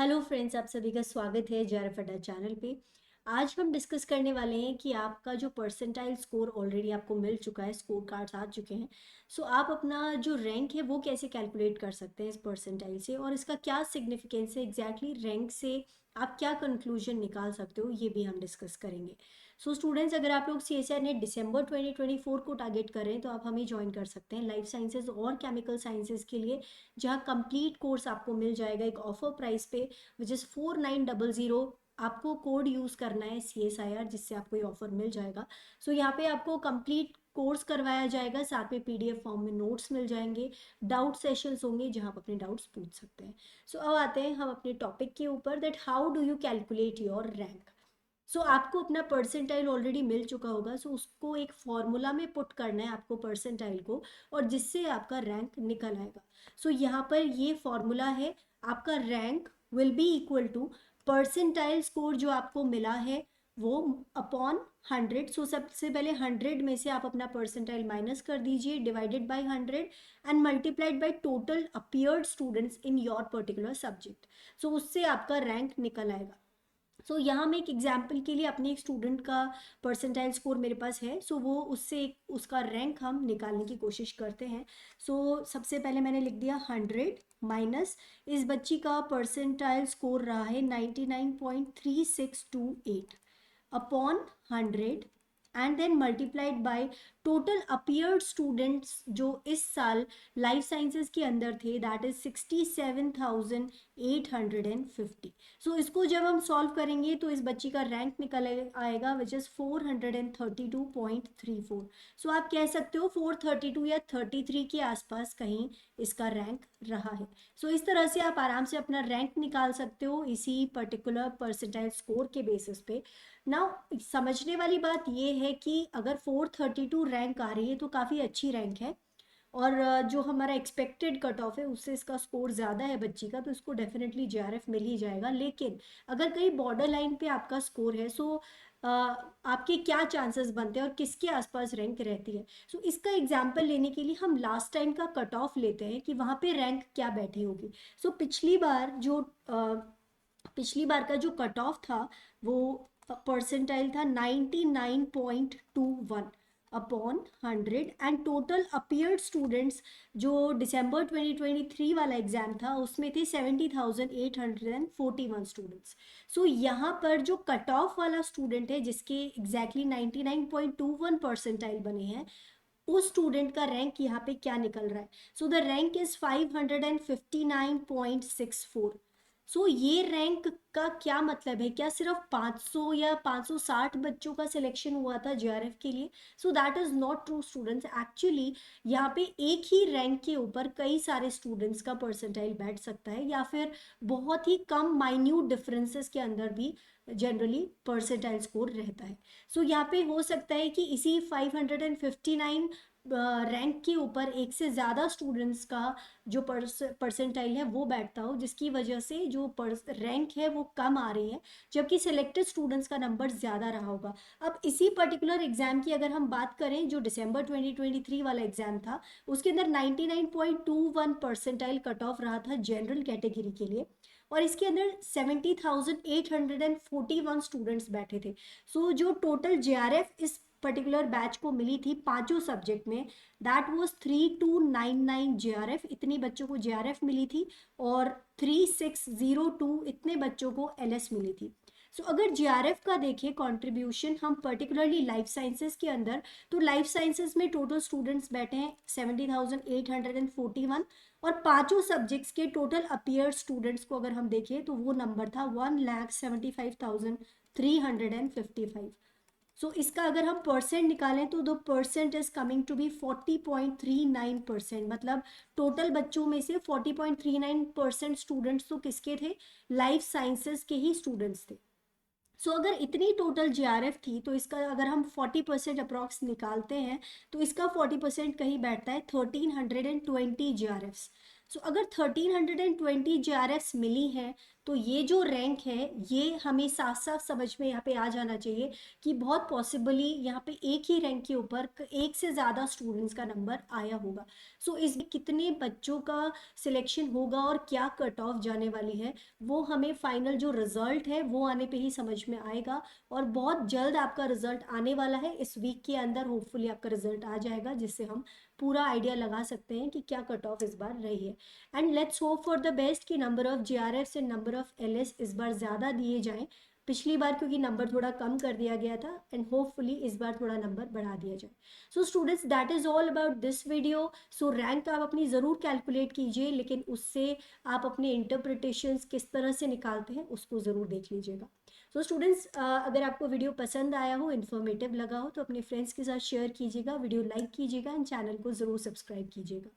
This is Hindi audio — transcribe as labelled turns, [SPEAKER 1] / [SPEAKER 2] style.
[SPEAKER 1] हेलो फ्रेंड्स, आप सभी का स्वागत है जेआरएफ अड्डा चैनल पे। आज हम डिस्कस करने वाले हैं कि आपका जो परसेंटाइल स्कोर ऑलरेडी आपको मिल चुका है, स्कोर कार्ड्स आ चुके हैं। सो आप अपना जो रैंक है वो कैसे कैलकुलेट कर सकते हैं इस परसेंटाइल से, और इसका क्या सिग्निफिकेंस है एग्जैक्टली रैंक से आप क्या कंक्लूजन निकाल सकते हो, ये भी हम डिस्कस करेंगे। सो स्टूडेंट्स, अगर आप लोग सीएसईआर नेट दिसंबर 2024 को टारगेट कर रहे हैं तो आप हमें ज्वाइन कर सकते हैं लाइफ साइंसेज और केमिकल साइंसेज के लिए, जहाँ कंप्लीट कोर्स आपको मिल जाएगा एक ऑफर प्राइस पे, विच इज़ 4900। आपको कोड यूज़ करना है CSIR, जिससे आपको ये ऑफर मिल जाएगा। सो यहाँ पे आपको कंप्लीट कोर्स करवाया जाएगा, साथ में PDF फॉर्म में नोट्स मिल जाएंगे, डाउट सेशंस होंगे जहाँ आप अपने डाउट्स पूछ सकते हैं। सो अब आते हैं हम अपने टॉपिक के ऊपर, that how do you calculate your rank. आपको अपना परसेंटाइल ऑलरेडी मिल चुका होगा। उसको एक फॉर्मूला में पुट करना है आपको परसेंटाइल को, और जिससे आपका रैंक निकल आएगा। यहाँ पर ये फॉर्मूला है, आपका rank will be equal to percentile score जो आपको मिला है वो अपॉन 100। सबसे पहले 100 में से आप अपना परसेंटाइल माइनस कर दीजिए, divided by 100 and multiplied by total appeared students in your particular subject. उससे आपका रैंक निकल आएगा। यहाँ मैं एक एग्जाम्पल के लिए अपने एक स्टूडेंट का परसेंटाइल स्कोर मेरे पास है। वो उससे उसका रैंक हम निकालने की कोशिश करते हैं। सबसे पहले मैंने लिख दिया 100 माइनस, इस बच्ची का परसेंटाइल स्कोर रहा है 99.3628 upon 100 and then multiplied by total appeared students जो इस साल लाइफ साइंसेज के अंदर थे, दैट इज 67,850। इसको जब हम सॉल्व करेंगे तो इस बच्ची का रैंक निकल आएगा विच इज 432.34। आप कह सकते हो 432 या 33 के आसपास कहीं इसका रैंक रहा है। इस तरह से आप आराम से अपना रैंक निकाल सकते हो इसी पर्टिकुलर परसेंटाइल स्कोर के बेसिस पे। नाउ समझने वाली बात ये है कि अगर 432 रैंक आ रही है तो काफ़ी अच्छी रैंक है, और जो हमारा एक्सपेक्टेड कट ऑफ है उससे इसका स्कोर ज़्यादा है बच्ची का, तो इसको डेफिनेटली JRF मिल ही जाएगा। लेकिन अगर कहीं बॉर्डर लाइन पे आपका स्कोर है, आपके क्या चांसेस बनते हैं और किसके आसपास रैंक रहती है। इसका एग्जाम्पल लेने के लिए हम लास्ट टाइम का कट ऑफ लेते हैं कि वहाँ पे रैंक क्या बैठी होगी। पिछली बार का जो कट ऑफ था वो परसेंटाइल था 99.21 upon 100 and total appeared students जो दिसंबर 2023 वाला एग्जाम था उसमें थे 70,841 स्टूडेंट्स। यहाँ पर जो कट ऑफ वाला स्टूडेंट है जिसके एग्जैक्टली 99.21 परसेंटाइल बने हैं, उस स्टूडेंट का रैंक यहाँ पे क्या निकल रहा है। The rank is 559.64। ये रैंक का क्या मतलब है, क्या सिर्फ 500 या 560 बच्चों का सिलेक्शन हुआ था JRF के लिए? That is not true students. Actually यहाँ पे एक ही रैंक के ऊपर कई सारे स्टूडेंट्स का परसेंटाइल बैठ सकता है, या फिर बहुत ही कम माइन्यूट डिफरेंसेस के अंदर भी जनरली परसेंटाइल स्कोर रहता है। यहाँ पे हो सकता है कि इसी 559 रैंक के ऊपर एक से ज़्यादा स्टूडेंट्स का जो परसेंटाइल है वो बैठता हो, जिसकी वजह से जो रैंक है वो कम आ रही है, जबकि सिलेक्टेड स्टूडेंट्स का नंबर ज़्यादा रहा होगा। अब इसी पर्टिकुलर एग्जाम की अगर हम बात करें, जो दिसंबर 2023 वाला एग्जाम था उसके अंदर 99.21 परसेंटाइल कट ऑफ रहा था जनरल कैटेगरी के लिए, और इसके अंदर 70,841 स्टूडेंट्स बैठे थे। जो टोटल JRF इस पर्टिकुलर बैच को मिली थी पांचों सब्जेक्ट में, दैट वाज 3299 JRF। इतनी बच्चों को JRF मिली थी, और 3602 इतने बच्चों को LS मिली थी। अगर JRF का देखें कंट्रीब्यूशन हम पर्टिकुलरली लाइफ साइंसेज के अंदर, तो लाइफ साइंसेज में टोटल स्टूडेंट्स बैठे हैं 70,841, और पांचों सब्जेक्ट्स के टोटल अपीयर स्टूडेंट्स को अगर हम देखें तो वो नंबर था 1,75,355। इसका अगर हम परसेंट निकालें तो the percent is coming to be 40.39%। मतलब टोटल बच्चों में से 40.39% स्टूडेंट्स तो किसके थे, लाइफ साइंसेस के ही स्टूडेंट्स थे। अगर इतनी टोटल JRF थी तो इसका अगर हम 40% अप्रॉक्स निकालते हैं तो इसका 40% कहीं बैठता है 1320 JRFs। अगर 1320 JRFs मिली हैं तो ये जो रैंक है ये हमें साफ साफ समझ में यहाँ पे आ जाना चाहिए कि बहुत पॉसिबली यहाँ पे एक ही रैंक के ऊपर एक से ज़्यादा स्टूडेंट्स का नंबर आया होगा। सो इसमें कितने बच्चों का सिलेक्शन होगा और क्या कट ऑफ जाने वाली है वो हमें फाइनल जो रिजल्ट है वो आने पे ही समझ में आएगा। और बहुत जल्द आपका रिजल्ट आने वाला है, इस वीक के अंदर होपफुली आपका रिजल्ट आ जाएगा, जिससे हम पूरा आइडिया लगा सकते हैं कि क्या कट ऑफ इस बार रही है। And let's hope for the best कि number of JRF and number of LS इस बार ज़्यादा दिए जाएं। पिछली बार क्योंकि नंबर थोड़ा कम कर दिया गया था, एंड होपफुली इस बार थोड़ा नंबर बढ़ा दिया जाए। So students, that is all about this video. So rank आप अपनी ज़रूर कैलकुलेट कीजिए, लेकिन उससे आप अपने इंटरप्रिटेशंस किस तरह से निकालते हैं उसको ज़रूर देख लीजिएगा। सो स्टूडेंट्स, अगर आपको वीडियो पसंद आया हो, इन्फॉर्मेटिव लगा हो, तो अपने फ्रेंड्स के साथ शेयर कीजिएगा, वीडियो लाइक कीजिएगा एंड चैनल को ज़रूर सब्सक्राइब कीजिएगा।